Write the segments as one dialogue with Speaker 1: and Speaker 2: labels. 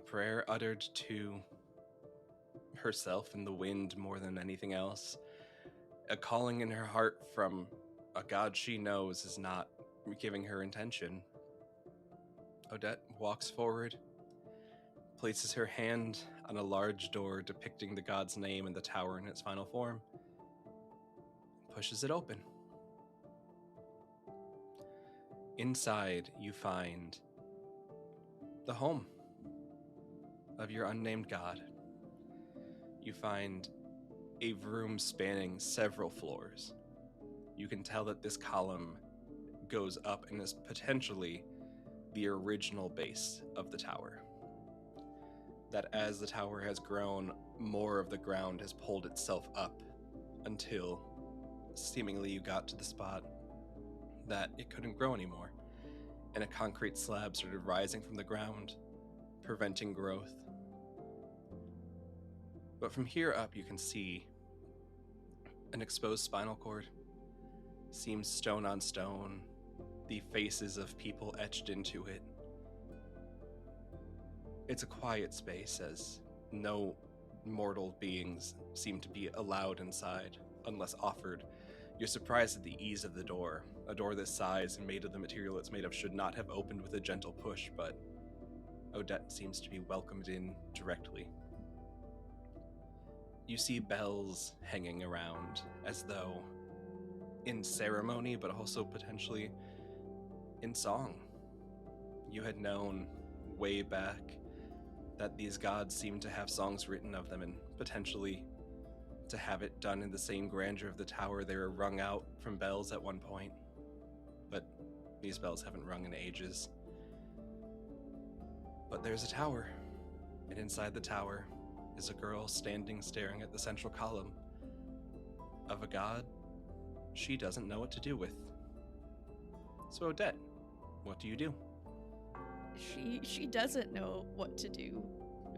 Speaker 1: prayer uttered to herself and the wind more than anything else. A calling in her heart from a god she knows is not giving her intention. Odette walks forward, places her hand on a large door depicting the god's name and the tower in its final form, pushes it open. Inside, you find the home of your unnamed god. You find a room spanning several floors. You can tell that this column goes up and is potentially the original base of the tower. That as the tower has grown, more of the ground has pulled itself up until seemingly you got to the spot that it couldn't grow anymore, and a concrete slab started rising from the ground, preventing growth. But from here up, you can see an exposed spinal cord, seams stone on stone, the faces of people etched into it. It's a quiet space, as no mortal beings seem to be allowed inside unless offered. You're surprised at the ease of the door. A door this size and made of the material it's made of should not have opened with a gentle push, but Odette seems to be welcomed in directly. You see bells hanging around, as though in ceremony, but also potentially in song. You had known way back that these gods seemed to have songs written of them, and potentially to have it done in the same grandeur of the tower. They were rung out from bells at one point, but these bells haven't rung in ages. But there's a tower, and inside the tower is a girl standing staring at the central column of a god she doesn't know what to do with. So Odette, what do you do?
Speaker 2: She doesn't know what to do.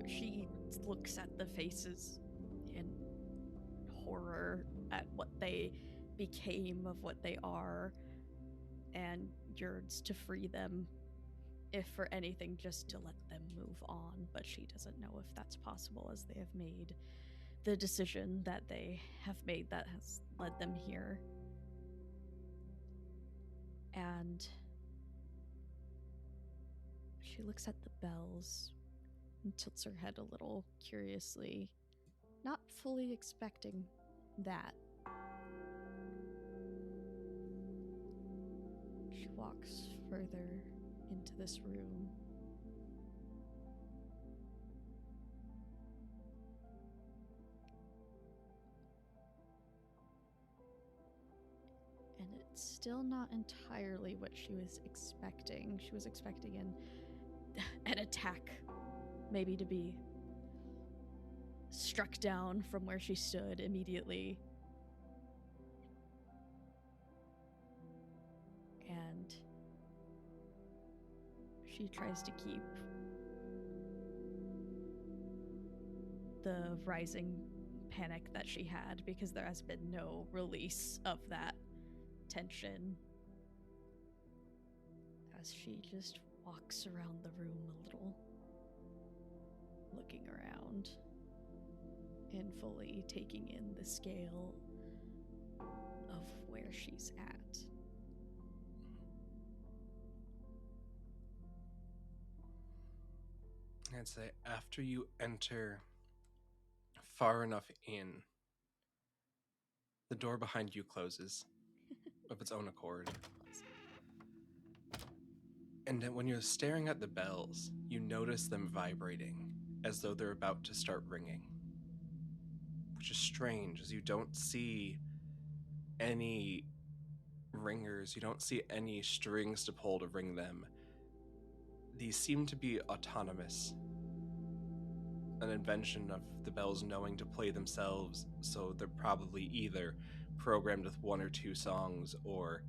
Speaker 2: She looks at the faces in horror at what they became, of what they are, and yearns to free them, if for anything just to let them move on. But she doesn't know if that's possible, as they have made the decision that they have made that has led them here. And she looks at the bells and tilts her head a little curiously, not fully expecting that. She walks further into this room. And it's still not entirely what she was expecting. She was expecting an attack, maybe to be struck down from where she stood immediately. And she tries to keep the rising panic that she had, because there has been no release of that tension, as she just walks around the room a little, looking around and fully taking in the scale of where she's at.
Speaker 1: I'd say after you enter far enough in, the door behind you closes of its own accord. And then when you're staring at the bells, you notice them vibrating as though they're about to start ringing. Which is strange, as you don't see any ringers, you don't see any strings to pull to ring them. These seem to be autonomous. An invention of the bells knowing to play themselves, so they're probably either programmed with one or two songs, or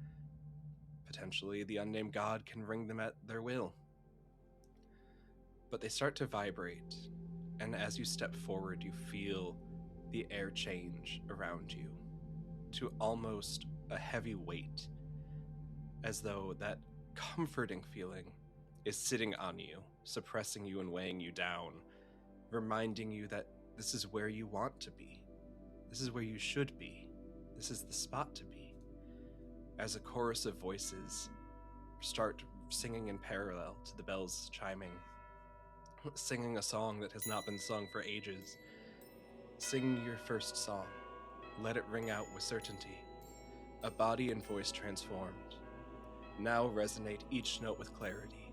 Speaker 1: potentially the unnamed god can ring them at their will. But they start to vibrate, and as you step forward, you feel the air change around you to almost a heavy weight, as though that comforting feeling is sitting on you, suppressing you and weighing you down, reminding you that this is where you want to be. This is where you should be. This is the spot to be. As a chorus of voices start singing in parallel to the bells chiming, singing a song that has not been sung for ages. Sing your first song. Let it ring out with certainty. A body and voice transformed. Now resonate each note with clarity.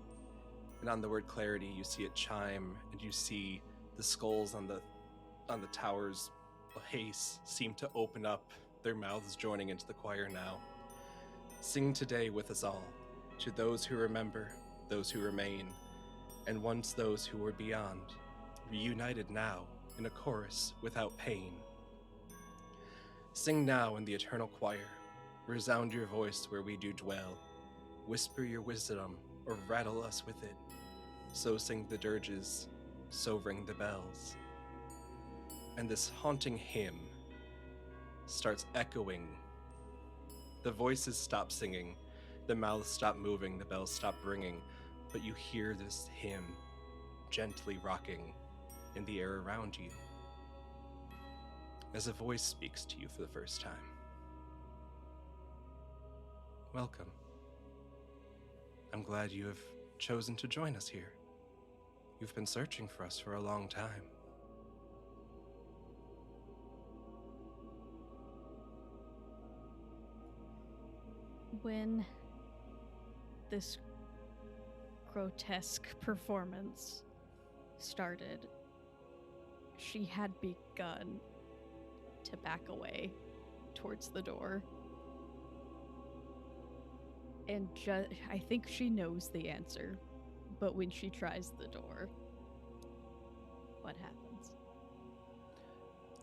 Speaker 1: And on the word clarity, you see it chime, and you see the skulls on the tower's base seem to open up, their mouths joining into the choir now. Sing today with us all, to those who remember, those who remain, and once those who were beyond, reunited now in a chorus without pain. Sing now in the eternal choir, resound your voice where we do dwell, whisper your wisdom or rattle us with it. So sing the dirges, so ring the bells. And this haunting hymn starts echoing. The voices stop singing, the mouths stop moving, the bells stop ringing, but you hear this hymn gently rocking in the air around you as a voice speaks to you for the first time. Welcome. I'm glad you have chosen to join us here. You've been searching for us for a long time.
Speaker 2: When this grotesque performance started, she had begun to back away towards the door. And I think she knows the answer, but when she tries the door, what happens?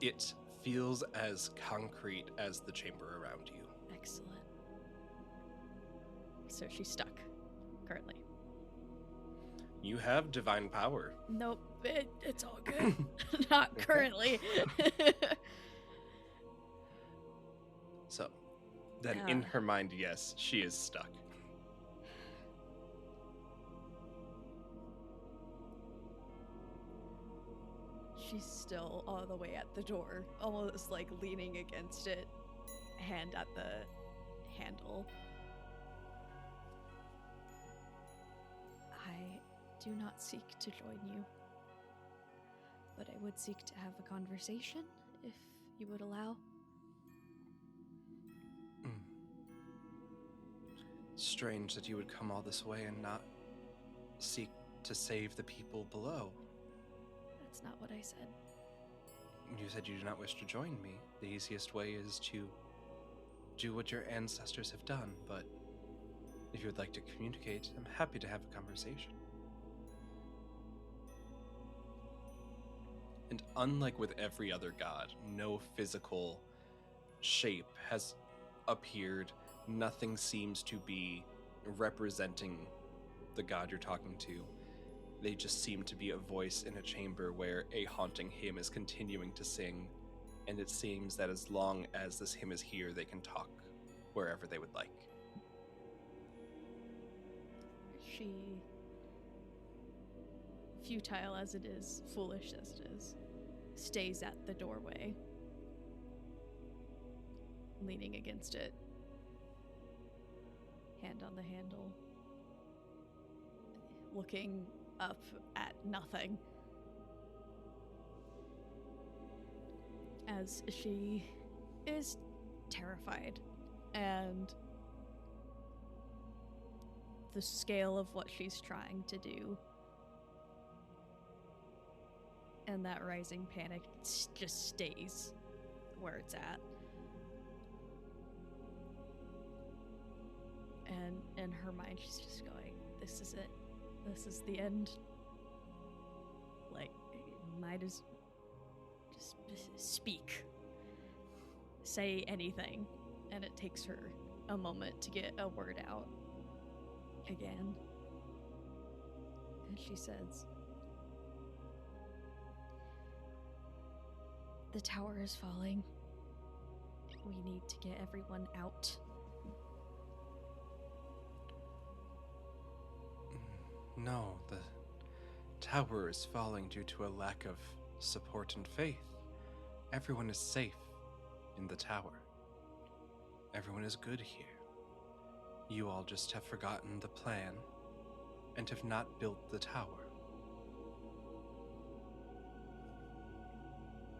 Speaker 1: It feels as concrete as the chamber around you.
Speaker 2: Excellent. So she's stuck, currently.
Speaker 1: You have divine power.
Speaker 2: Nope, it's all good. Not currently.
Speaker 1: So, then in her mind, yes, she is stuck.
Speaker 2: She's still all the way at the door, almost like leaning against it, hand at the handle. I do not seek to join you, but I would seek to have a conversation, if you would allow.
Speaker 1: Strange that you would come all this way and not seek to save the people below.
Speaker 2: That's not what I said.
Speaker 1: You said you do not wish to join me. The easiest way is to do what your ancestors have done, but if you would like to communicate, I'm happy to have a conversation. And unlike with every other god, no physical shape has appeared. Nothing seems to be representing the god you're talking to. They just seem to be a voice in a chamber where a haunting hymn is continuing to sing, and it seems that as long as this hymn is here, they can talk wherever they would like.
Speaker 2: She, futile as it is, foolish as it is, stays at the doorway, leaning against it, hand on the handle, looking up at nothing, as she is terrified, and the scale of what she's trying to do and that rising panic just stays where it's at. And in her mind, she's just going, this is it. This is the end. Like, might as just speak. Say anything. And it takes her a moment to get a word out again. And she says, the tower is falling. We need to get everyone out.
Speaker 1: No, the tower is falling due to a lack of support and faith. Everyone is safe in the tower. Everyone is good here. You all just have forgotten the plan and have not built the tower.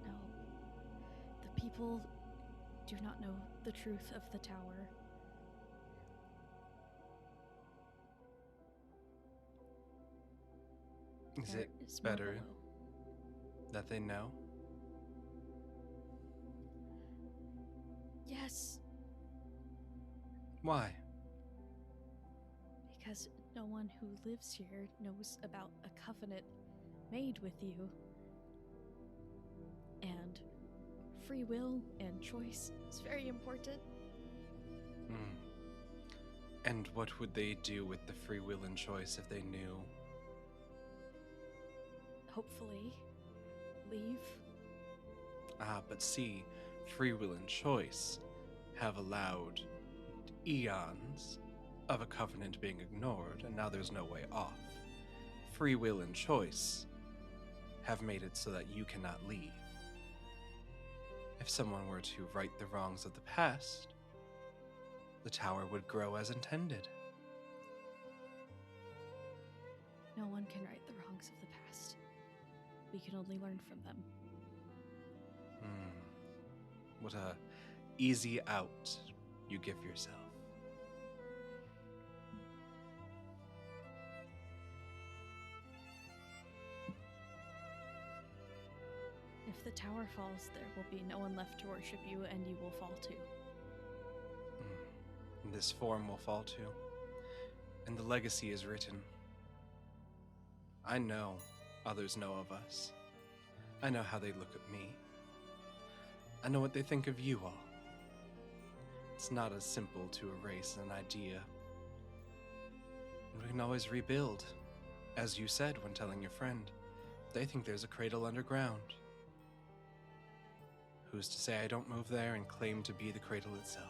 Speaker 2: No. The people do not know the truth of the tower.
Speaker 1: Is
Speaker 2: There
Speaker 1: it
Speaker 2: is more
Speaker 1: better
Speaker 2: below.
Speaker 1: that they know?
Speaker 2: Yes,
Speaker 1: Why?
Speaker 2: because no one who lives here knows about a covenant made with you. And free will and choice is very important.
Speaker 1: And what would they do with the free will and choice if they knew?
Speaker 2: Hopefully, leave.
Speaker 1: But see, free will and choice have allowed eons of a covenant being ignored, and now there's no way off. Free will and choice have made it so that you cannot leave. If someone were to right the wrongs of the past, the tower would grow as intended.
Speaker 2: No one can right the wrongs of the past. We can only learn from them.
Speaker 1: What a easy out you give yourself.
Speaker 2: If the tower falls, there will be no one left to worship you, and you will fall too.
Speaker 1: This form will fall too, and the legacy is written. I know others know of us. I know how they look at me. I know what they think of you all. It's not as simple to erase an idea. And we can always rebuild. As you said when telling your friend, they think there's a cradle underground. Who's to say I don't move there and claim to be the cradle itself?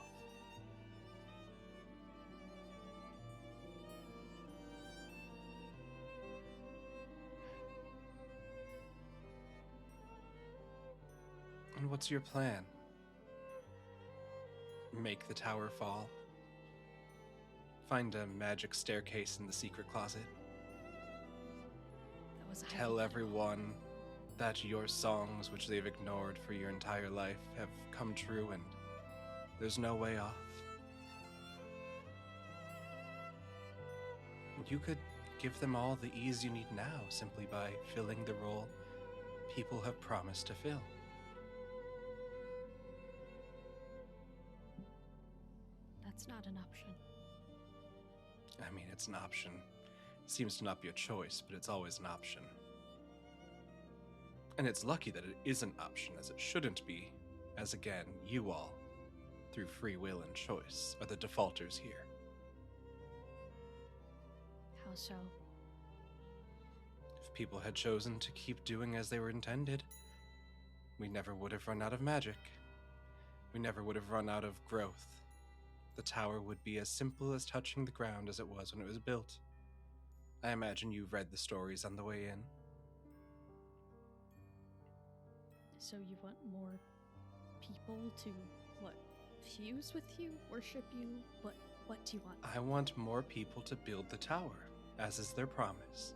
Speaker 1: And what's your plan? Make the tower fall? Find a magic staircase in the secret closet?
Speaker 2: That was a
Speaker 1: Tell
Speaker 2: hypothetical.
Speaker 1: everyone that your songs, which they've ignored for your entire life, have come true and there's no way off? You could give them all the ease you need now simply by filling the role people have promised to fill.
Speaker 2: That's not an option.
Speaker 1: I mean, it's an option. It seems to not be a choice, but it's always an option. And it's lucky that it is an option, as it shouldn't be, as again, you all, through free will and choice, are the defaulters here.
Speaker 2: How so?
Speaker 1: If people had chosen to keep doing as they were intended, we never would have run out of magic. We never would have run out of growth. The tower would be as simple as touching the ground as it was when it was built. I imagine you read the stories on the way in.
Speaker 2: So you want more people to, what, fuse with you, worship you? What do you want?
Speaker 1: I want more people to build the tower, as is their promise.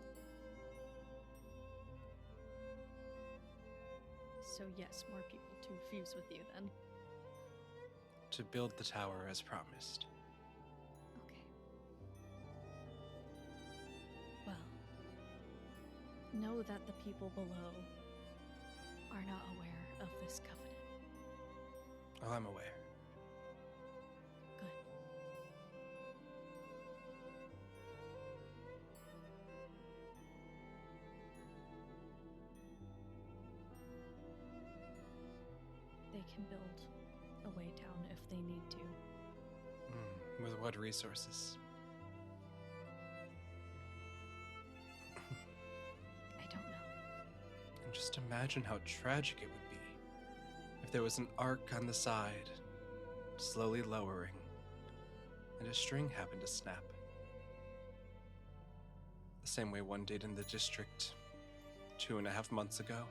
Speaker 2: So yes, more people to fuse with you then.
Speaker 1: To build the tower as promised.
Speaker 2: Okay. Well, know that the people below are not aware of this covenant.
Speaker 1: Oh, I'm aware.
Speaker 2: Good. They can build a way down if they need to.
Speaker 1: With what resources?
Speaker 2: I don't know.
Speaker 1: And just imagine how tragic it would be if there was an arc on the side, slowly lowering, and a string happened to snap. The same way one did in the district 2.5 months ago.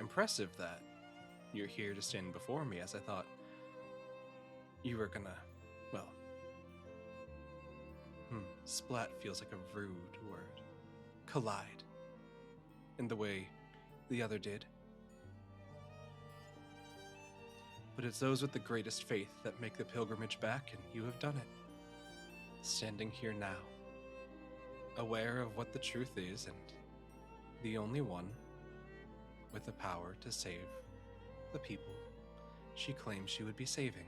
Speaker 1: Impressive that you're here to stand before me, as I thought you were gonna, well, splat feels like a rude word. Collide. In the way the other did. But it's those with the greatest faith that make the pilgrimage back, and you have done it. Standing here now, aware of what the truth is, and the only one with the power to save the people she claims she would be saving.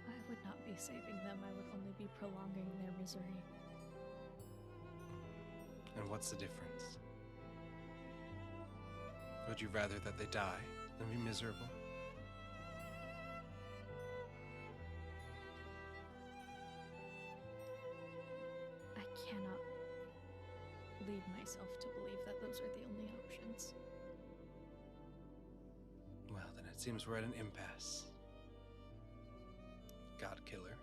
Speaker 2: I would not be saving them, I would only be prolonging their misery.
Speaker 1: And what's the difference? Would you rather that they die than be miserable?
Speaker 2: I cannot lead myself to believe that those are the only options.
Speaker 1: Well, then it seems we're at an impasse. Godkiller.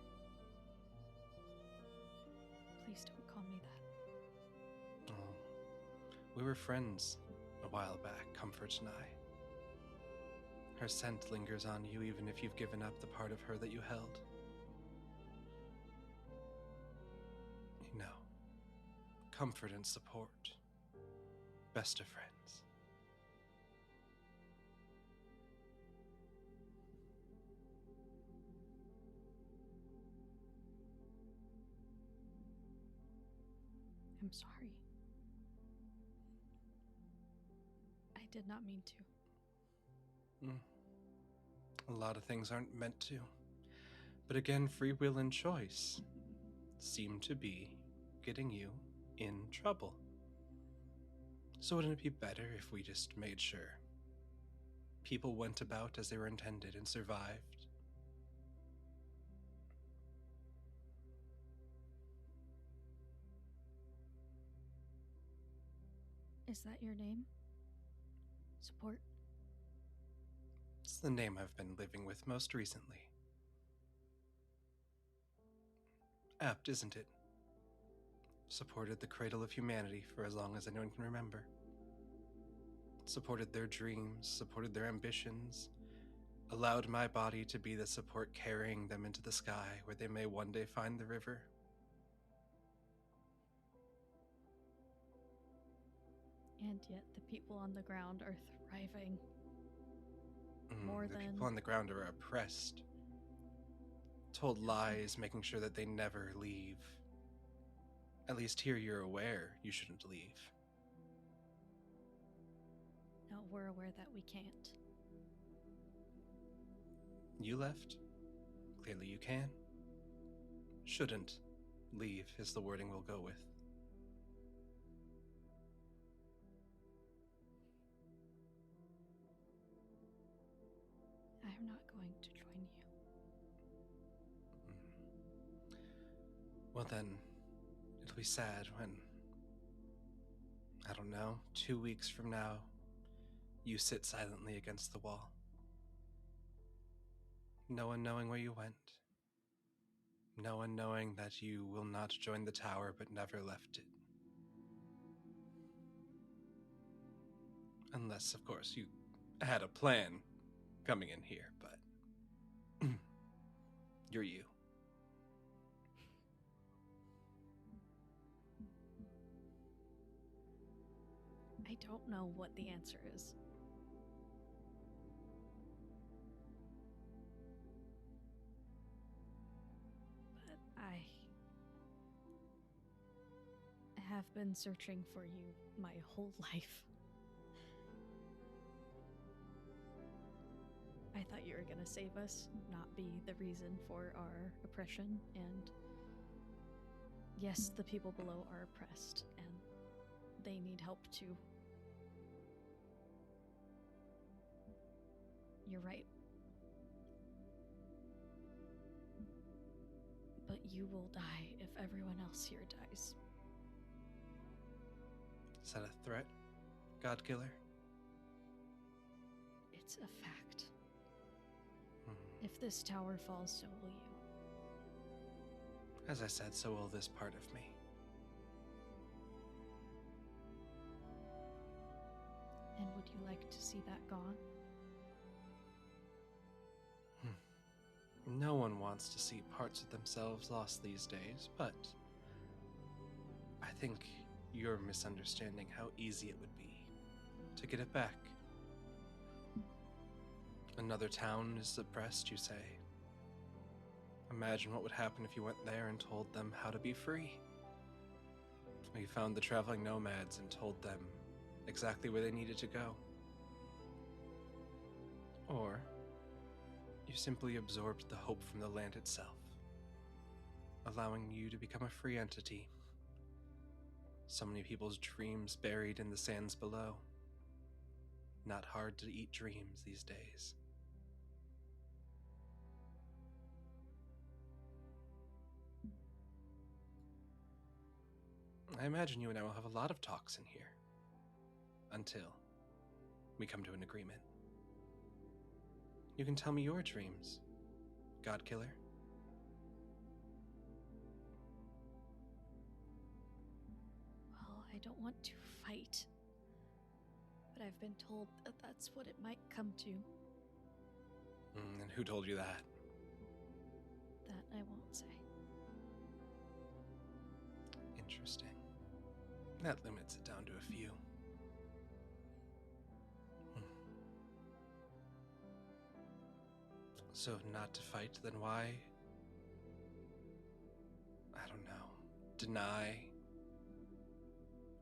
Speaker 2: Please don't call me that.
Speaker 1: Oh, we were friends a while back, Comfort and I. Her scent lingers on you even if you've given up the part of her that you held. You know, comfort and support. Best of friends.
Speaker 2: I'm sorry. I did not mean to.
Speaker 1: A lot of things aren't meant to. But again, free will and choice seem to be getting you in trouble. So wouldn't it be better if we just made sure people went about as they were intended and survived?
Speaker 2: Is that your name? Support?
Speaker 1: It's the name I've been living with most recently. Apt, isn't it? Supported the cradle of humanity for as long as anyone can remember. Supported their dreams, supported their ambitions, allowed my body to be the support carrying them into the sky where they may one day find the river.
Speaker 2: And yet the people on the ground are thriving. More
Speaker 1: the
Speaker 2: than...
Speaker 1: people on the ground are oppressed. Told lies, making sure that they never leave. At least here you're aware you shouldn't leave.
Speaker 2: No, we're aware that we can't.
Speaker 1: You left. Clearly you can. Shouldn't leave is the wording we'll go with.
Speaker 2: I'm not going to join you.
Speaker 1: Well then, it'll be sad when, I don't know, 2 weeks from now, you sit silently against the wall. No one knowing where you went. No one knowing that you will not join the tower but never left it. Unless, of course, you had a plan coming in here, but you're you.
Speaker 2: I don't know what the answer is. But I have been searching for you my whole life. I thought you were gonna save us, not be the reason for our oppression, and yes, the people below are oppressed, and they need help too. You're right. But you will die if everyone else here dies.
Speaker 1: Is that a threat, Godkiller?
Speaker 2: It's a fact. If this tower falls, so will you.
Speaker 1: As I said, so will this part of me.
Speaker 2: And would you like to see that gone?
Speaker 1: No one wants to see parts of themselves lost these days, but I think you're misunderstanding how easy it would be to get it back. Another town is suppressed, you say. Imagine what would happen if you went there and told them how to be free. Or you found the traveling nomads and told them exactly where they needed to go. Or you simply absorbed the hope from the land itself, allowing you to become a free entity. So many people's dreams buried in the sands below. Not hard to eat dreams these days. I imagine you and I will have a lot of talks in here. Until we come to an agreement. You can tell me your dreams, Godkiller.
Speaker 2: Well, I don't want to fight, but I've been told that that's what it might come to.
Speaker 1: And who told you that?
Speaker 2: That I won't say.
Speaker 1: Interesting. That limits it down to a few. So if not to fight, then why? I don't know. Deny,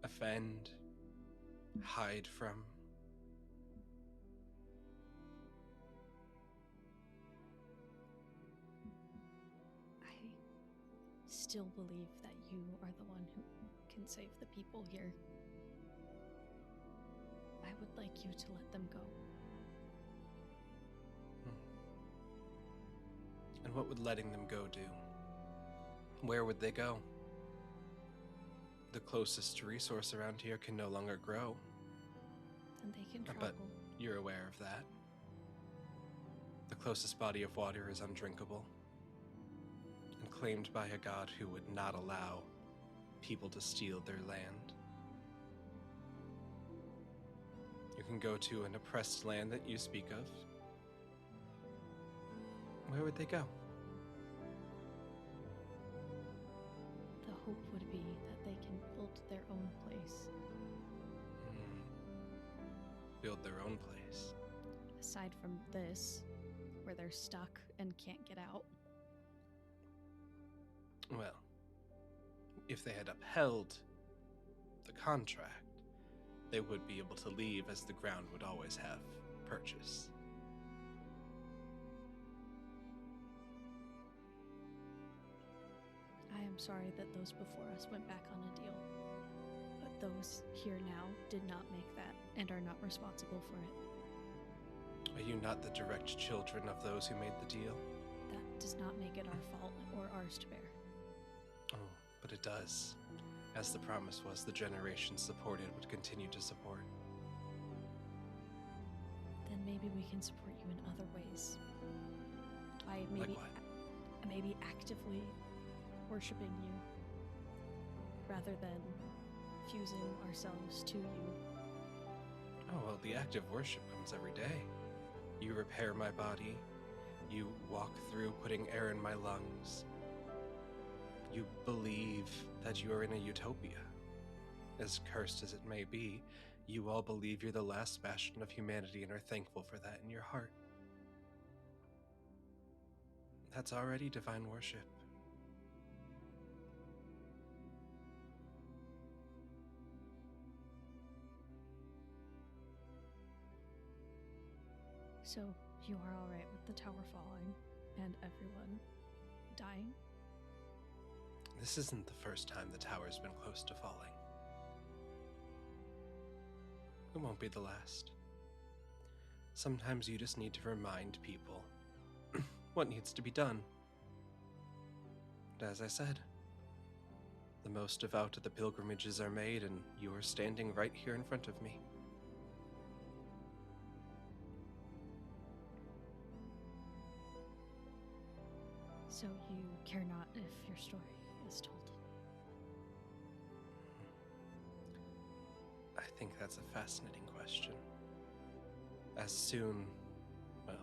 Speaker 1: offend, hide from.
Speaker 2: I still believe that you are the one who can save the people here. I would like you to let them go.
Speaker 1: And what would letting them go do? Where would they go? The closest resource around here can no longer grow.
Speaker 2: And they can travel.
Speaker 1: But you're aware of that. The closest body of water is undrinkable, and claimed by a god who would not allow people to steal their land. You can go to an oppressed land that you speak of. Where would they go?
Speaker 2: The hope would be that they can build their own place.
Speaker 1: Build their own place.
Speaker 2: Aside from this, where they're stuck and can't get out.
Speaker 1: Well, if they had upheld the contract, they would be able to leave, as the ground would always have purchase.
Speaker 2: I am sorry that those before us went back on a deal, but those here now did not make that and are not responsible for it.
Speaker 1: Are you not the direct children of those who made the deal?
Speaker 2: That does not make it our fault or ours to bear.
Speaker 1: Oh, but it does. As the promise was, the generations supported would continue to support.
Speaker 2: Then maybe we can support you in other ways. By
Speaker 1: Like what?
Speaker 2: maybe actively worshiping you, rather than fusing ourselves to you.
Speaker 1: Oh, well, the act of worship comes every day. You repair my body. You walk through putting air in my lungs. You believe that you are in a utopia. As cursed as it may be, you all believe you're the last bastion of humanity and are thankful for that in your heart. That's already divine worship.
Speaker 2: So, you are alright with the tower falling and everyone dying?
Speaker 1: This isn't the first time the tower's been close to falling. It won't be the last. Sometimes you just need to remind people what needs to be done. But as I said, the most devout of the pilgrimages are made, and you are standing right here in front of me.
Speaker 2: So So you care not if your story is told?
Speaker 1: I think that's a fascinating question. As soon, well,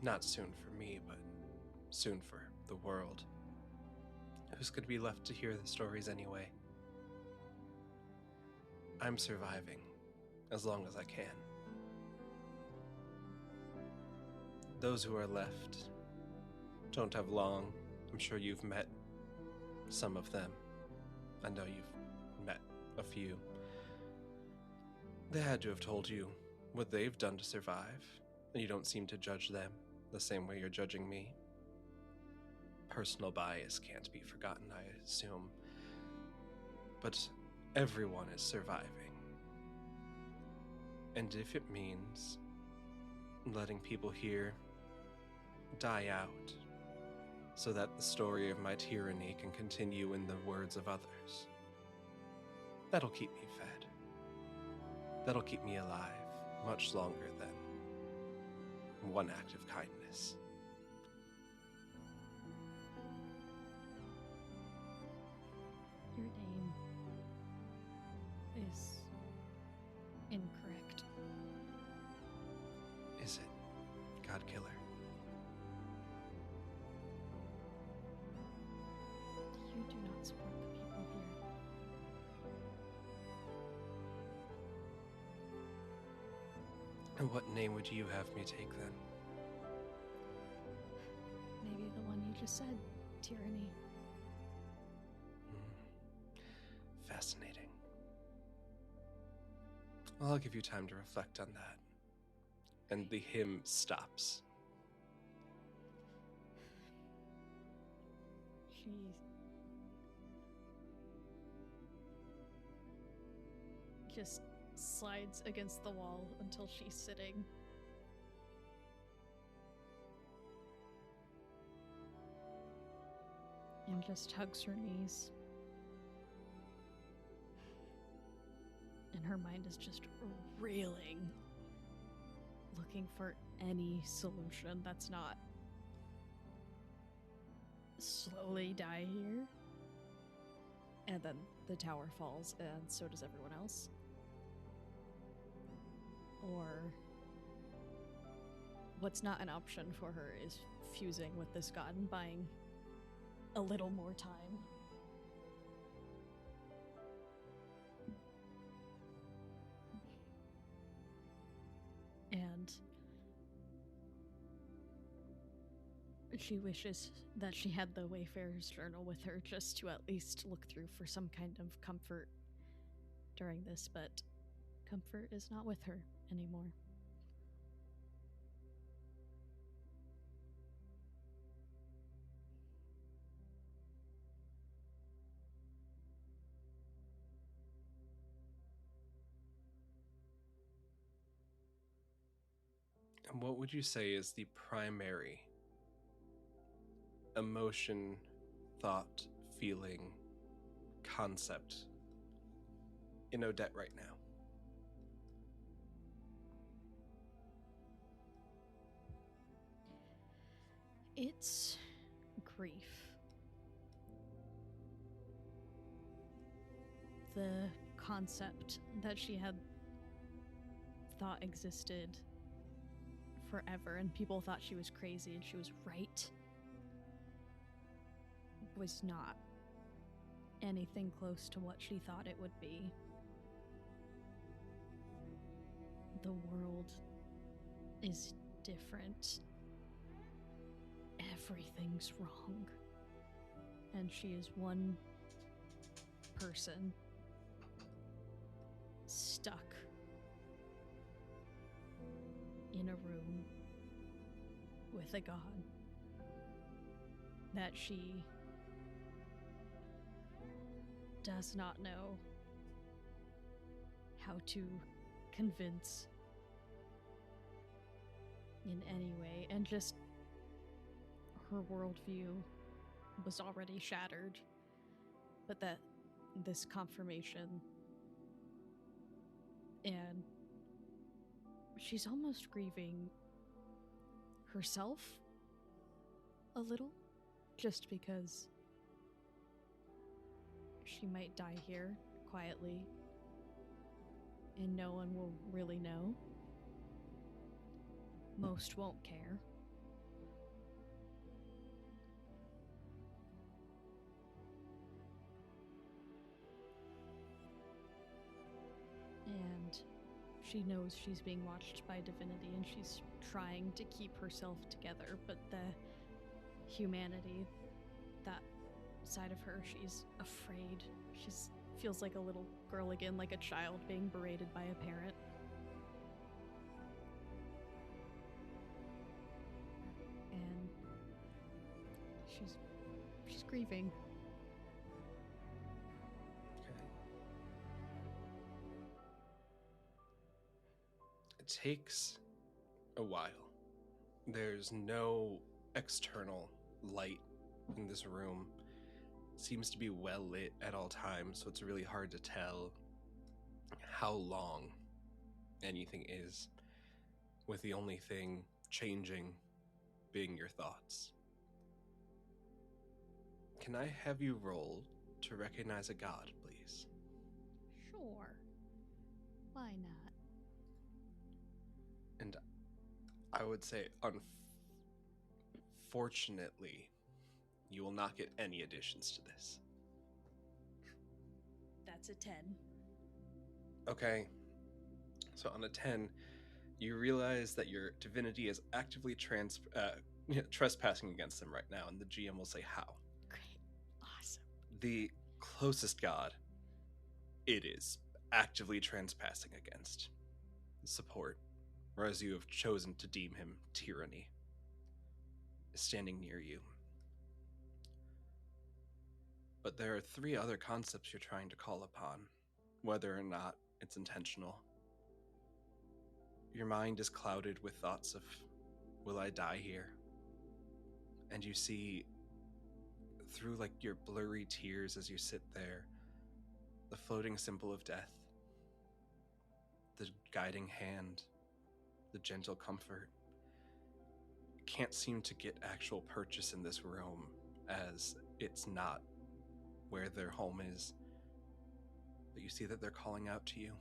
Speaker 1: not soon for me, but soon for the world. Who's going to be left to hear the stories anyway? I'm surviving as long as I can. Those who are left don't have long. I'm sure you've met some of them. I know you've met a few. They had to have told you what they've done to survive, and you don't seem to judge them the same way you're judging me. Personal bias can't be forgotten, I assume. But everyone is surviving. And if it means letting people here die out so that the story of my tyranny can continue in the words of others, that'll keep me fed. That'll keep me alive much longer than one act of kindness.
Speaker 2: Your name is incorrect.
Speaker 1: Is it, Godkiller?
Speaker 2: You do not support the people here.
Speaker 1: And what name would you have me take then?
Speaker 2: Maybe the one you just said, tyranny.
Speaker 1: Fascinating. Well, I'll give you time to reflect on that. And the hymn stops.
Speaker 2: She just slides against the wall until she's sitting. And just hugs her knees. And her mind is just reeling, looking for any solution that's not slowly die here. And then the tower falls, and so does everyone else. Or what's not an option for her is fusing with this god and buying a little more time. And she wishes that she had the Wayfarer's Journal with her just to at least look through for some kind of comfort during this, but comfort is not with her anymore.
Speaker 1: And what would you say is the primary emotion, thought, feeling, concept in Odette right now?
Speaker 2: It's grief. The concept that she had thought existed forever and people thought she was crazy and she was right was not anything close to what she thought it would be. The world is different. Everything's wrong. And she is one person stuck in a room with a god that she does not know how to convince in any way, and just her worldview was already shattered, but that this confirmation, and she's almost grieving herself a little just because she might die here quietly and no one will really know. Most won't care. And she knows she's being watched by divinity and she's trying to keep herself together, but the humanity, that side of her, she's afraid. She's feels like a little girl again, like a child being berated by a parent. And she's grieving.
Speaker 1: Okay. It takes a while. There's no external light in this room. It seems to be well lit at all times, so it's really hard to tell how long anything is, with the only thing changing being your thoughts. Can I have you roll to recognize a god, please?
Speaker 2: Sure. Why not?
Speaker 1: And I would say, unfortunately, you will not get any additions to this.
Speaker 2: That's a 10.
Speaker 1: Okay. So on a 10, you realize that your divinity is actively trespassing against them right now, and the GM will say how.
Speaker 2: Great. Awesome.
Speaker 1: The closest god, it is actively trespassing against. Support, or as you have chosen to deem him, tyranny, is standing near you. But there are 3 other concepts you're trying to call upon, whether or not it's intentional. Your mind is clouded with thoughts of, will I die here? And you see, through like your blurry tears as you sit there, the floating symbol of death, the guiding hand, the gentle comfort. You can't seem to get actual purchase in this room, as it's not where their home is, but you see that they're calling out to you.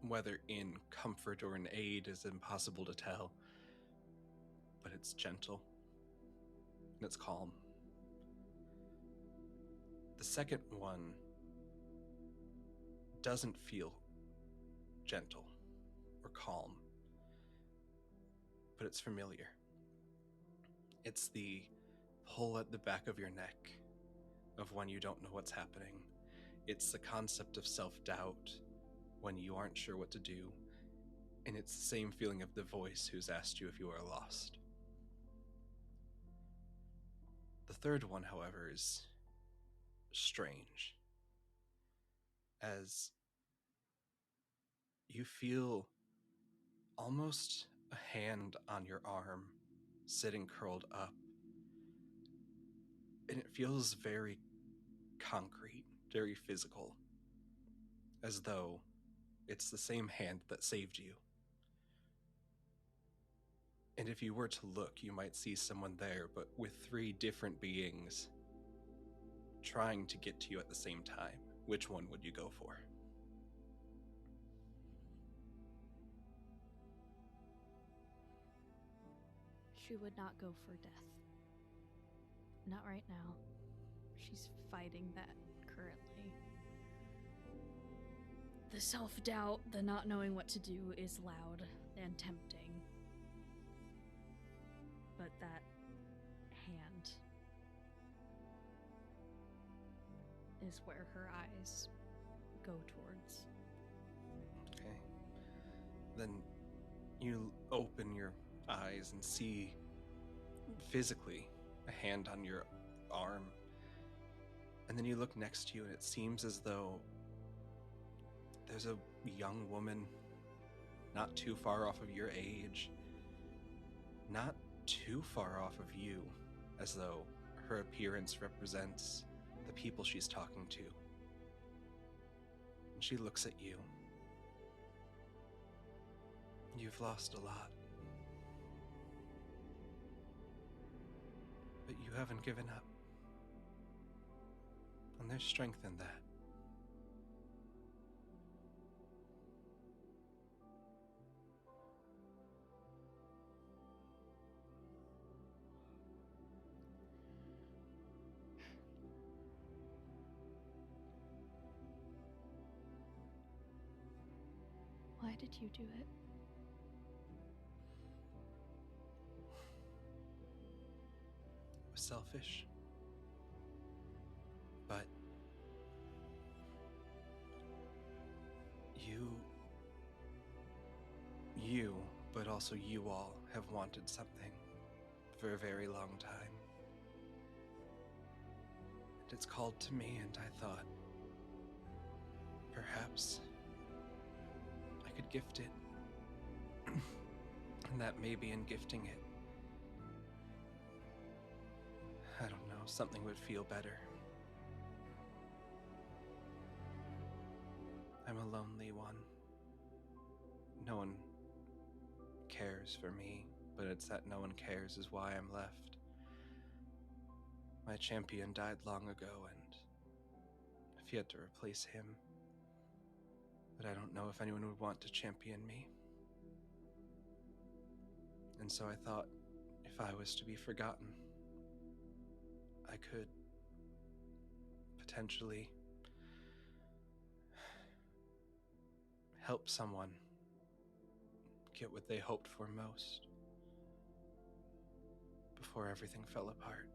Speaker 1: Whether in comfort or in aid is impossible to tell, but it's gentle and it's calm. The second one doesn't feel gentle or calm, but it's familiar. It's the pull at the back of your neck of when you don't know what's happening. It's the concept of self-doubt when you aren't sure what to do, and it's the same feeling of the voice who's asked you if you are lost. The third one, however, is strange, as you feel almost a hand on your arm sitting curled up, and it feels very concrete, very physical, as though it's the same hand that saved you. And if you were to look, you might see someone there, but with 3 different beings trying to get to you at the same time. Which one would you go for?
Speaker 2: She would not go for death. Not right now. She's fighting that currently. The self-doubt, the not knowing what to do is loud and tempting. But that hand is where her eyes go towards.
Speaker 1: Okay. Then you open your eyes and see physically a hand on your arm. And then you look next to you and it seems as though there's a young woman not too far off of your age, not too far off of you, as though her appearance represents the people she's talking to. And she looks at you. You've lost a lot. But haven't given up. And there's strength in that.
Speaker 2: Why did you do it?
Speaker 1: It was selfish. But you, but also you all have wanted something for a very long time. And it's called to me, and I thought, perhaps I could gift it. And that maybe in gifting it, I don't know, something would feel better. I'm a lonely one. No one cares for me, but it's that no one cares is why I'm left. My champion died long ago, and I've yet to replace him. But I don't know if anyone would want to champion me. And so I thought, if I was to be forgotten, I could potentially help someone get what they hoped for most before everything fell apart.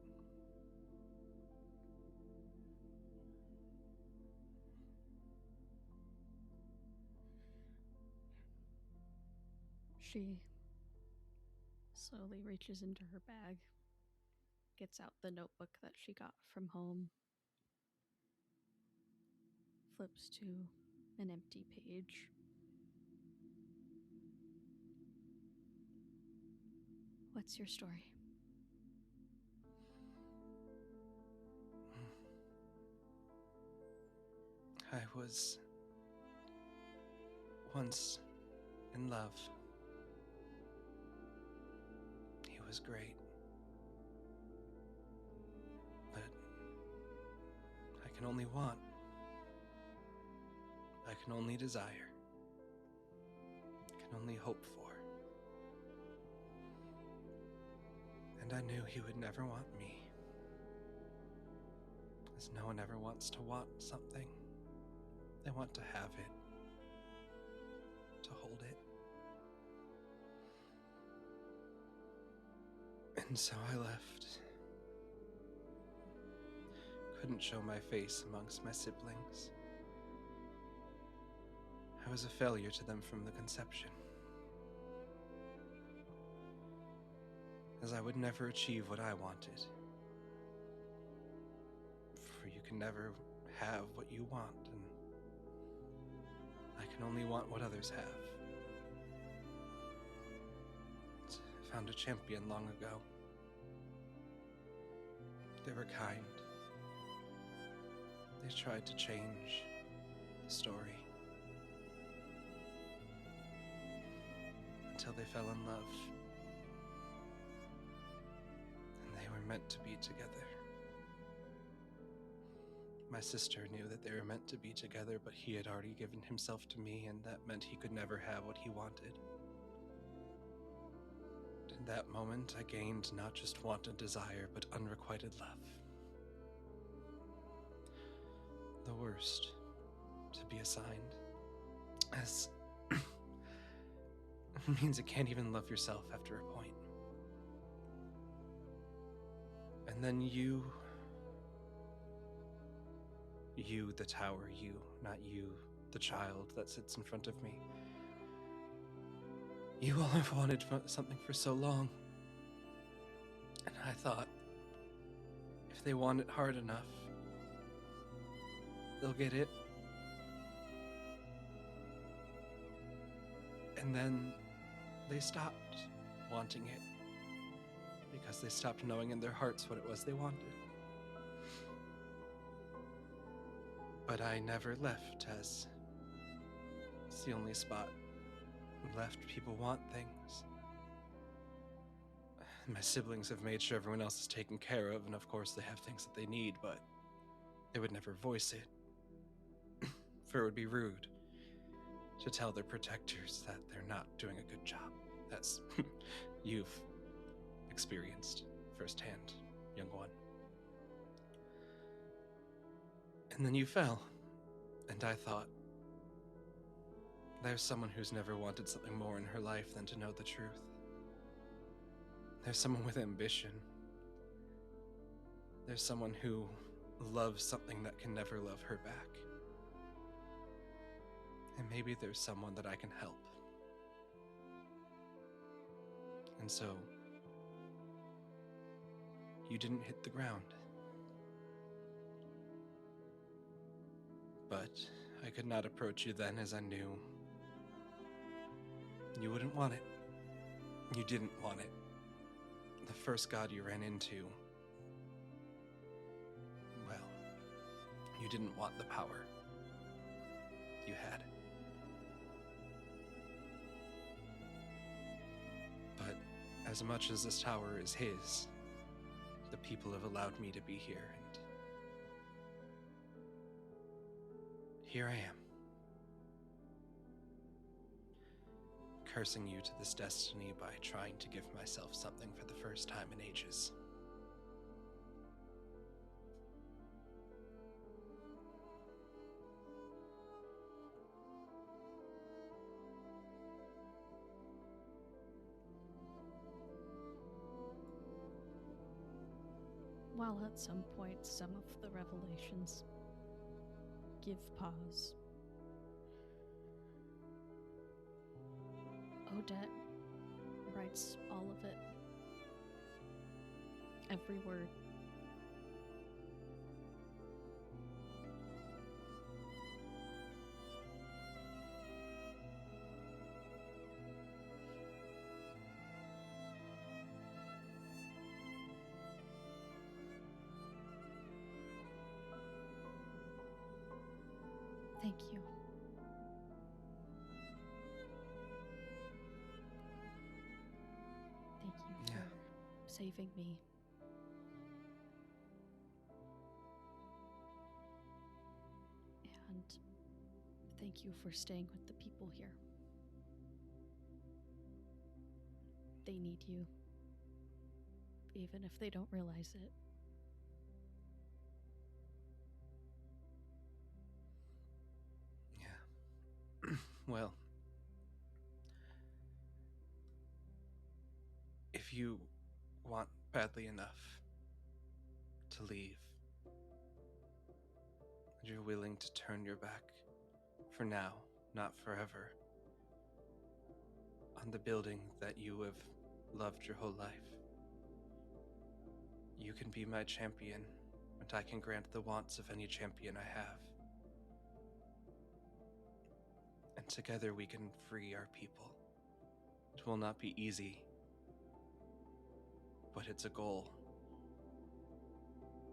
Speaker 2: She slowly reaches into her bag, gets out the notebook that she got from home, flips to an empty page. What's your story?
Speaker 1: I was once in love. He was great. But I can only want. I can only desire. I can only hope for. And I knew he would never want me. As no one ever wants to want something. They want to have it. To hold it. And so I left. Couldn't show my face amongst my siblings. I was a failure to them from the conception. As I would never achieve what I wanted. For you can never have what you want, and I can only want what others have. I found a champion long ago. They were kind. They tried to change the story. Until they fell in love. And they were meant to be together. My sister knew that they were meant to be together, but he had already given himself to me, and that meant he could never have what he wanted. In that moment, I gained not just wanted desire, but unrequited love. The worst to be assigned, as means you can't even love yourself after a point. And then you, the tower, you, not you, the child that sits in front of me. You all have wanted something for so long. And I thought, if they want it hard enough, they'll get it. And then they stopped wanting it. Because they stopped knowing in their hearts what it was they wanted. But I never left, as it's the only spot left people want things. My siblings have made sure everyone else is taken care of, and of course they have things that they need, but they would never voice it. For it would be rude to tell their protectors that they're not doing a good job, as you've experienced firsthand, young one. And then you fell, and I thought, there's someone who's never wanted something more in her life than to know the truth. There's someone with ambition. There's someone who loves something that can never love her back. And maybe there's someone that I can help. And so, you didn't hit the ground. But I could not approach you then, as I knew you wouldn't want it. You didn't want it. The first god you ran into, well, you didn't want the power you had. But as much as this tower is his, the people have allowed me to be here, and here I am. Cursing you to this destiny by trying to give myself something for the first time in ages.
Speaker 2: While at some point some of the revelations give pause, Odette writes all of it. Every word. Thank you. Thank you for saving me. And thank you for staying with the people here. They need you, even if they don't realize it.
Speaker 1: Yeah. Well, if you want badly enough to leave, and you're willing to turn your back for now, not forever, on the building that you have loved your whole life, you can be my champion, and I can grant the wants of any champion I have. And together we can free our people. It will not be easy, but it's a goal.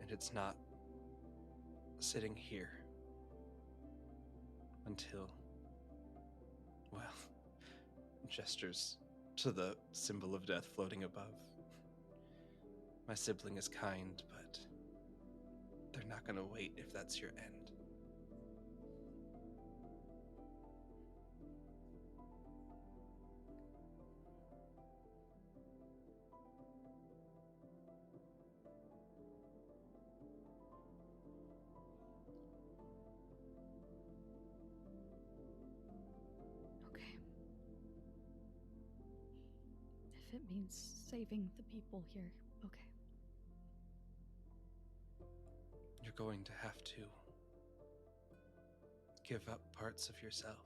Speaker 1: And it's not sitting here until, well, gestures to the symbol of death floating above. My sibling is kind, but they're not gonna wait if that's your end.
Speaker 2: Okay. If it means saving the people here, okay.
Speaker 1: You're going to have to give up parts of yourself.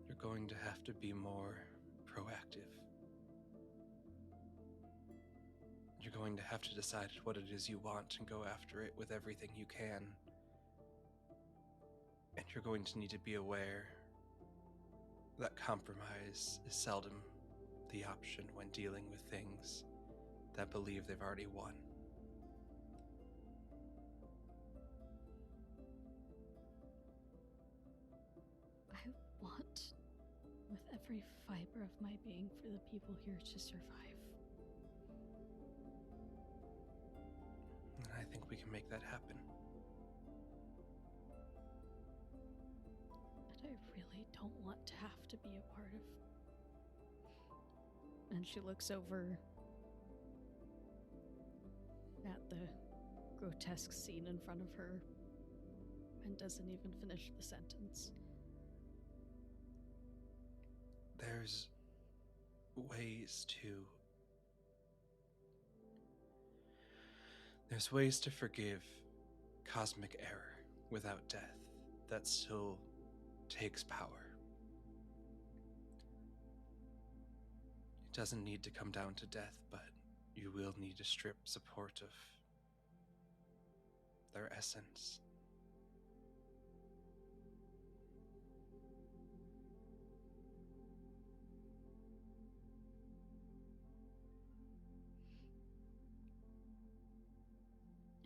Speaker 1: You're going to have to be more proactive. You're going to have to decide what it is you want and go after it with everything you can. And you're going to need to be aware that compromise is seldom the option when dealing with things that believe they've already won.
Speaker 2: every fiber of my being for the people here to survive.
Speaker 1: And I think we can make that happen.
Speaker 2: But I really don't want to have to be a part of. And she looks over at the grotesque scene in front of her and doesn't even finish the sentence.
Speaker 1: There's ways to forgive cosmic error without death that still takes power. It doesn't need to come down to death, but you will need to strip support of their essence.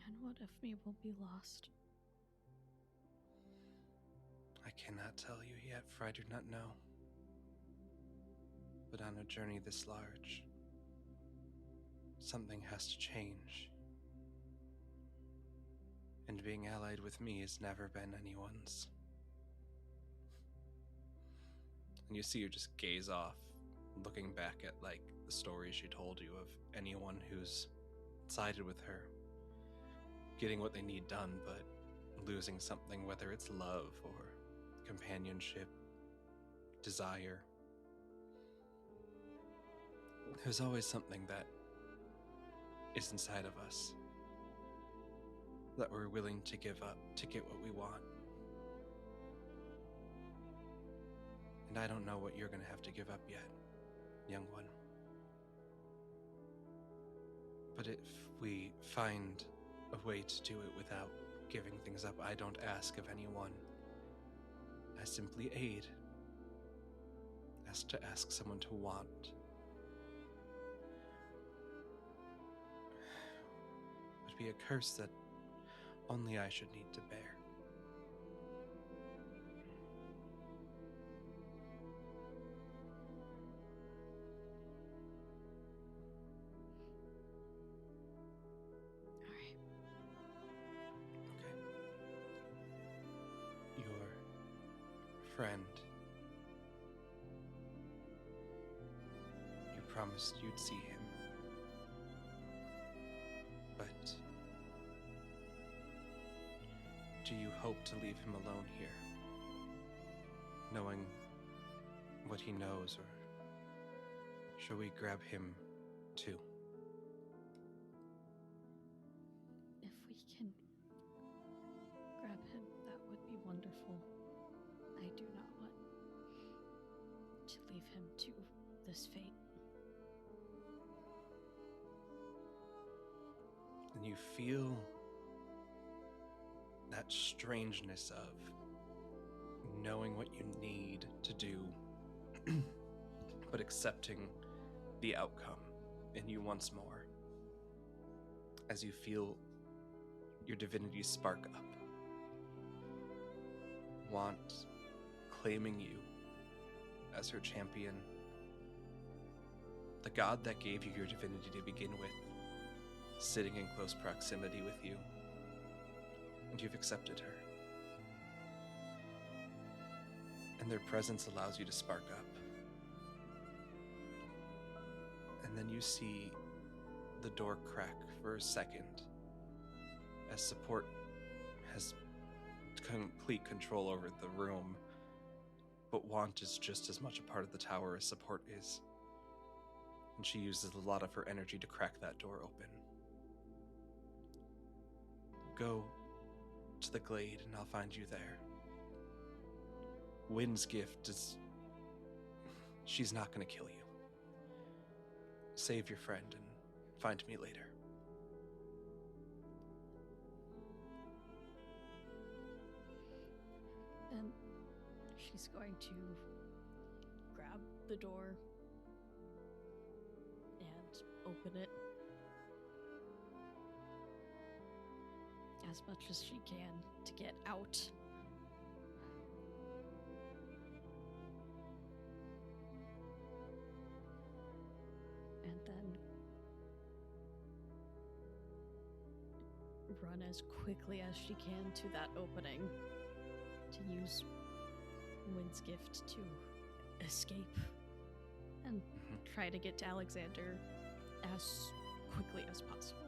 Speaker 2: And what if me will be lost?
Speaker 1: I cannot tell you yet, for I do not know. But on a journey this large, something has to change. And being allied with me has never been anyone's. And you see her just gaze off, looking back at like the stories she told you of anyone who's sided with her, getting what they need done, but losing something, whether it's love or companionship, desire. There's always something that is inside of us that we're willing to give up to get what we want. And I don't know what you're going to have to give up yet, young one. But if we find a way to do it without giving things up, I don't ask of anyone. I simply aid, as to ask someone to want. Would be a curse that only I should need to bear.
Speaker 2: All right.
Speaker 1: Okay. Your friend. You promised you'd see him. But do you hope to leave him alone here, knowing what he knows, or shall we grab him too?
Speaker 2: If we can grab him, that would be wonderful. I do not want to leave him to this fate.
Speaker 1: And you feel that strangeness of knowing what you need to do, but accepting the outcome in you once more, as you feel your divinity spark up. Want claiming you as her champion. The god that gave you your divinity to begin with, sitting in close proximity with you, and you've accepted her. And their presence allows you to spark up. And then you see the door crack for a second, as support has complete control over the room, but want is just as much a part of the tower as support is. And she uses a lot of her energy to crack that door open. Go to the glade and I'll find you there. Wind's gift is... she's not going to kill you. Save your friend and find me later.
Speaker 2: And she's going to grab the door and open it as much as she can to get out. then run as quickly as she can to that opening to use Wind's gift to escape and try to get to Alexander as quickly as possible.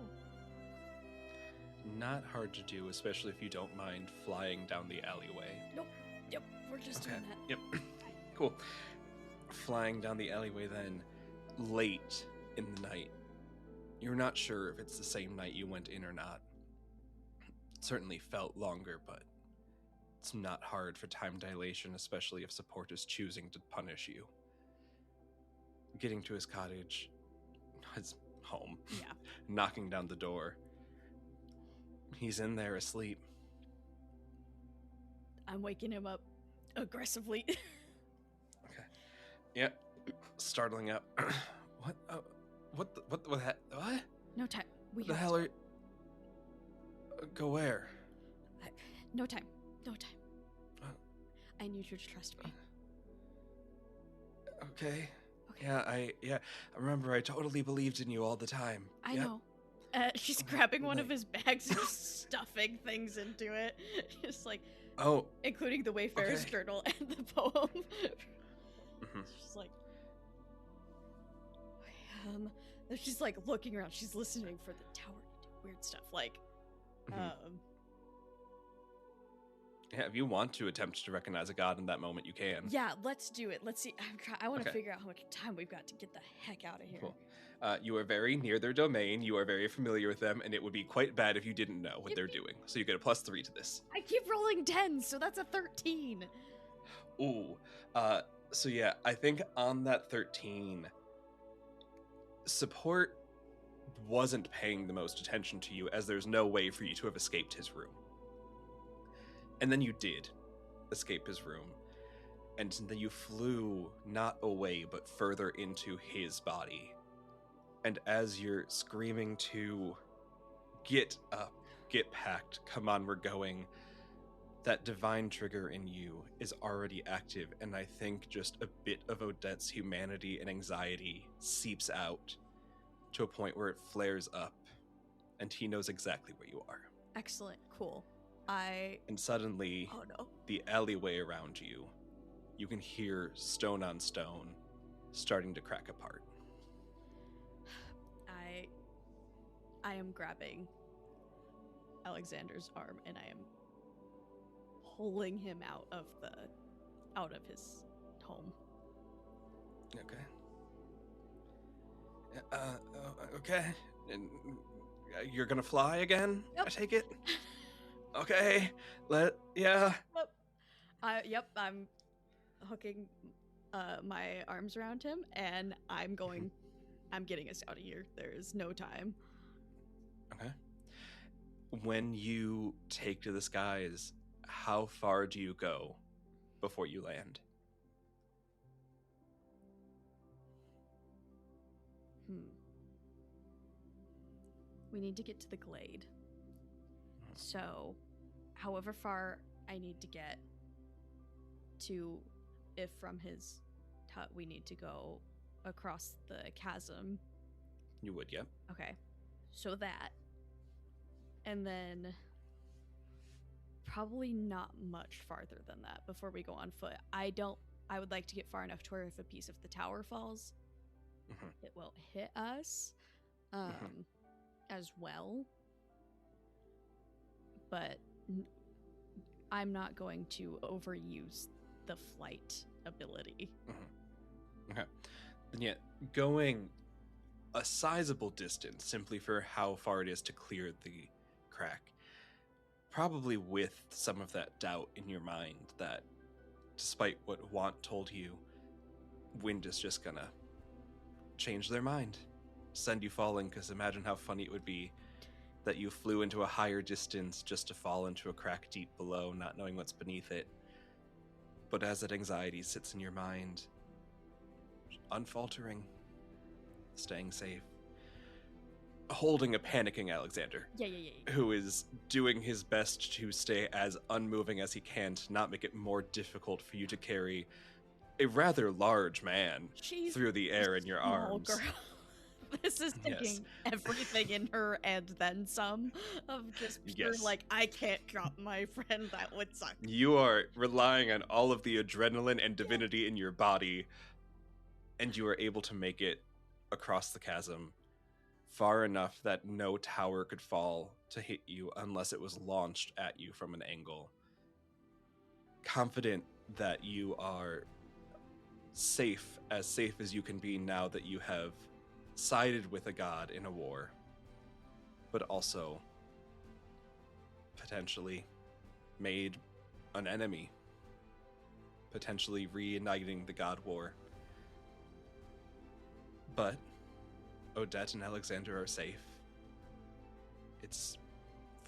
Speaker 1: Not hard to do, especially if you don't mind flying down the alleyway.
Speaker 2: Nope. Yep, we're just doing that.
Speaker 1: Yep. Cool. Flying down the alleyway then, late in the night. You're not sure if it's the same night you went in or not. It certainly felt longer, but it's not hard for time dilation, especially if support is choosing to punish you. Getting to his cottage, his home, knocking down the door. He's in there asleep.
Speaker 2: I'm waking him up aggressively.
Speaker 1: Okay. Yep. Startling up. What? What? What?
Speaker 2: No time.
Speaker 1: What the hell are? Go where?
Speaker 2: No time. No time. I need you to trust me.
Speaker 1: Okay. Yeah, I remember I totally believed in you all the time.
Speaker 2: I know. She's grabbing one of his bags and stuffing things into it. Just like, including the Wayfarer's journal and the poem. She's like, she's like looking around. She's listening for the tower to do weird stuff. Like,
Speaker 1: yeah, if you want to attempt to recognize a god in that moment, you can.
Speaker 2: Yeah, let's do it. Let's see. I want to figure out how much time we've got to get the heck out of here.
Speaker 1: Cool. You are very near their domain. You are very familiar with them, and it would be quite bad if you didn't know what they're doing. So you get a +3 to this.
Speaker 2: I keep rolling 10s, so that's a 13.
Speaker 1: Ooh. So yeah, I think on that 13, support wasn't paying the most attention to you, as there's no way for you to have escaped his room. And then you did escape his room. And then you flew not away, but further into his body. And as you're screaming to get up, get packed, come on, we're going, that divine trigger in you is already active. And I think just a bit of Odette's humanity and anxiety seeps out to a point where it flares up. And he knows exactly where you are.
Speaker 2: Excellent. Cool.
Speaker 1: And suddenly, the alleyway around you, you can hear stone on stone starting to crack apart.
Speaker 2: I am grabbing Alexander's arm and I am pulling him out of his home.
Speaker 1: Okay. Okay. And you're gonna fly again?
Speaker 2: Yep.
Speaker 1: I take it? Okay. Yeah.
Speaker 2: Yep, I'm hooking my arms around him and I'm getting us out of here. There's no time.
Speaker 1: Okay. When you take to the skies, how far do you go before you land?
Speaker 2: We need to get to the glade. So, however far I need to get to, if from his hut we need to go across the chasm.
Speaker 1: You would, yep.
Speaker 2: Okay. So that. And then probably not much farther than that before we go on foot. I would like to get far enough to where if a piece of the tower falls, it will hit us as well. But I'm not going to overuse the flight ability.
Speaker 1: Okay. And yet, going a sizable distance simply for how far it is to clear the crack, probably with some of that doubt in your mind that despite what Want told you, Wind is just gonna change their mind, send you falling, because imagine how funny it would be that you flew into a higher distance just to fall into a crack deep below, not knowing what's beneath it. But as that anxiety sits in your mind, unfaltering, staying safe, holding a panicking Alexander, who is doing his best to stay as unmoving as he can to not make it more difficult for you to carry a rather large man through the air in your arms.
Speaker 2: Girl. This is taking everything in her and then some of just pure, like, I can't drop my friend, that would suck.
Speaker 1: You are relying on all of the adrenaline and divinity in your body, and you are able to make it across the chasm far enough that no tower could fall to hit you unless it was launched at you from an angle. Confident that you are safe as you can be now that you have sided with a god in a war, but also potentially made an enemy, potentially reigniting the god war. But Odette and Alexander are safe. It's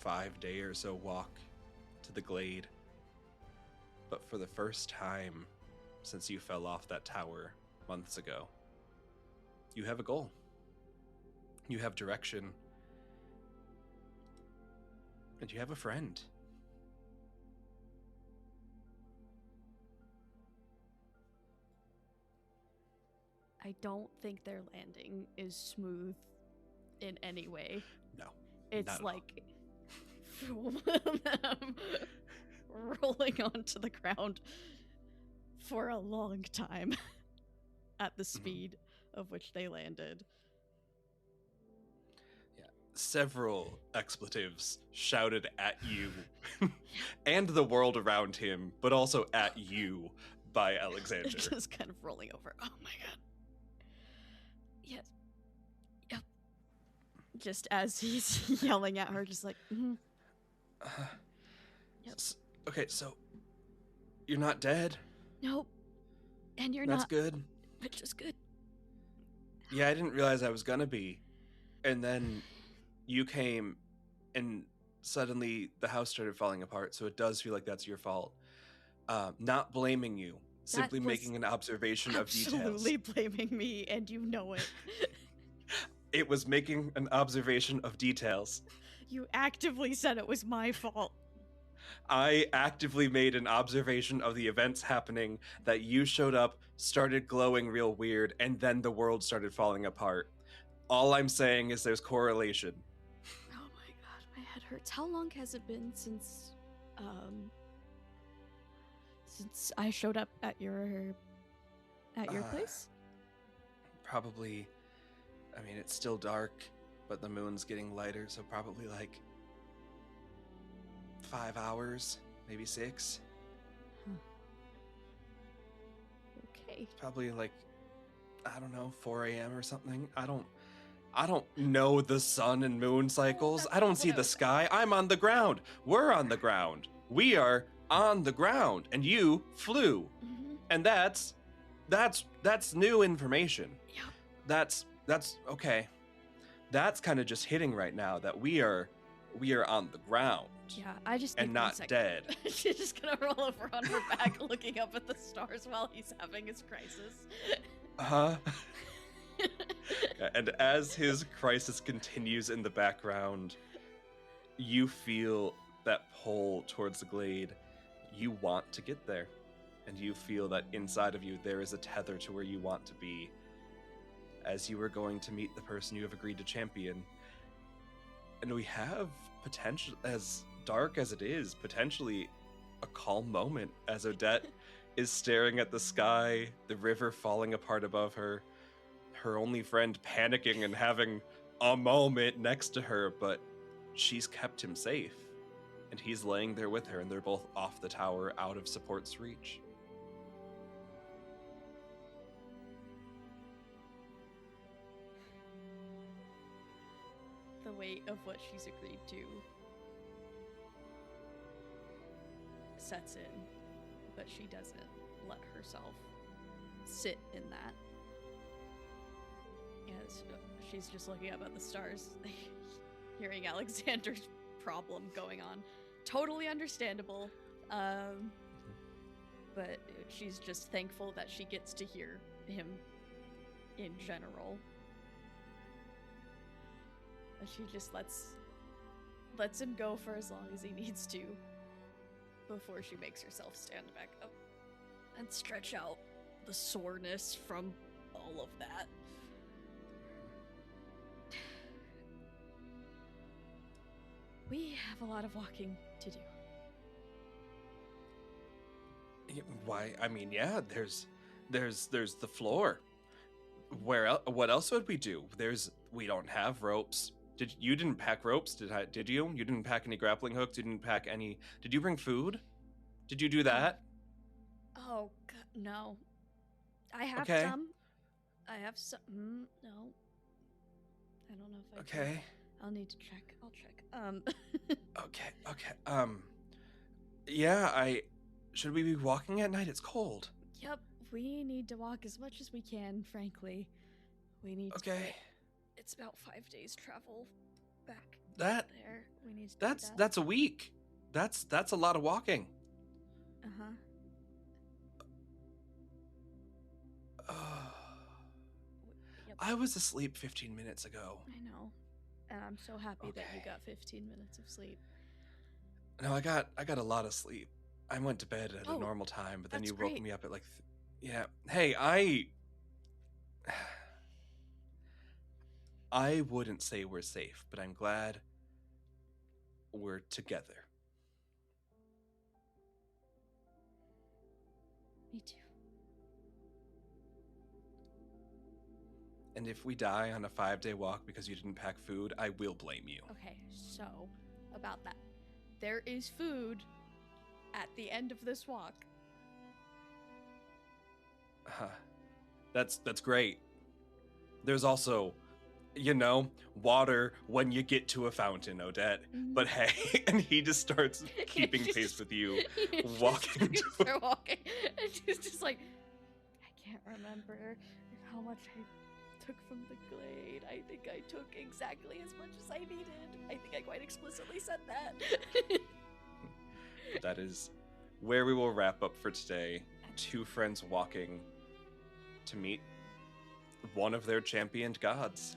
Speaker 1: 5-day or so walk to the glade. But for the first time since you fell off that tower months ago, you have a goal. You have direction. And you have a friend.
Speaker 2: I don't think their landing is smooth in any way.
Speaker 1: No.
Speaker 2: It's like them rolling onto the ground for a long time at the speed of which they landed.
Speaker 1: Yeah. Several expletives shouted at you and the world around him, but also at you by Alexander.
Speaker 2: Just kind of rolling over. Oh my god. Yes. Yep. Just as he's yelling at her, just like,
Speaker 1: Yep. Okay, so you're not dead?
Speaker 2: Nope. And you're
Speaker 1: That's
Speaker 2: not.
Speaker 1: good.
Speaker 2: Which is good.
Speaker 1: Yeah, I didn't realize I was gonna be. And then you came and suddenly the house started falling apart, so it does feel like that's your fault. Not blaming you, simply making an observation of details.
Speaker 2: Absolutely blaming me, and you know it.
Speaker 1: It was making an observation of details.
Speaker 2: You actively said it was my fault.
Speaker 1: I actively made an observation of the events happening, that you showed up, started glowing real weird, and then the world started falling apart. All I'm saying is there's correlation.
Speaker 2: Oh my god, my head hurts. How long has it been since I showed up at your place?
Speaker 1: Probably, I mean, it's still dark, but the moon's getting lighter, so probably like 5 hours, maybe 6.
Speaker 2: Okay.
Speaker 1: Probably like, I don't know, 4 a.m. or something. I don't know the sun and moon cycles. I don't see the sky. I'm on the ground. We're on the ground. We are on the ground, and you flew. And that's new information.
Speaker 2: Yep.
Speaker 1: That's okay. That's kind of just hitting right now, that we are on the ground.
Speaker 2: Yeah, I just
Speaker 1: and not dead.
Speaker 2: She's just gonna roll over on her back, looking up at the stars while he's having his crisis.
Speaker 1: And as his crisis continues in the background, you feel that pull towards the glade. You want to get there, and you feel that inside of you there is a tether to where you want to be, as you are going to meet the person you have agreed to champion. And we have potential, as dark as it is, potentially a calm moment as Odette is staring at the sky, the river falling apart above her, her only friend panicking and having a moment next to her, but she's kept him safe. And he's laying there with her, and they're both off the tower, out of support's reach.
Speaker 2: The weight of what she's agreed to sets in, but she doesn't let herself sit in that. As she's just looking up at the stars, hearing Alexander's problem going on. Totally understandable, but she's just thankful that she gets to hear him in general. And she just lets him go for as long as he needs to before she makes herself stand back up and stretch out the soreness from all of that. We have a lot of walking to do.
Speaker 1: Why? I mean, yeah. There's the floor. What else would we do? We don't have ropes. You didn't pack ropes? Did you? You didn't pack any grappling hooks? You didn't pack any? Did you bring food? Did you do that?
Speaker 2: Oh God, no. I have
Speaker 1: Okay.
Speaker 2: some. I have some. No. I don't know if I
Speaker 1: Okay.
Speaker 2: did. I'll need to check. I'll check.
Speaker 1: Okay. Yeah, should we be walking at night? It's cold.
Speaker 2: Yep, we need to walk as much as we can, frankly. We need to. It's about 5 days travel back there. We need to do that.
Speaker 1: That's a week. That's a lot of walking.
Speaker 2: Uh-huh. Yep.
Speaker 1: I was asleep 15 minutes ago.
Speaker 2: I know. And I'm so happy that you got 15 minutes of sleep.
Speaker 1: No, I got a lot of sleep. I went to bed at a normal time, but then you woke me up at like yeah. Hey, I wouldn't say we're safe, but I'm glad we're together.
Speaker 2: Me too.
Speaker 1: And if we die on a 5-day walk because you didn't pack food, I will blame you.
Speaker 2: Okay, so about that. There is food at the end of this walk.
Speaker 1: That's great. There's also, water when you get to a fountain, Odette.
Speaker 2: Mm-hmm.
Speaker 1: But hey, and he just starts keeping pace with you, walking.
Speaker 2: Start walking, and she's just like, I can't remember how much I took from the glade. I think I took exactly as much as I needed. I think I quite explicitly said that.
Speaker 1: That is where we will wrap up for today. 2 friends walking to meet one of their championed gods.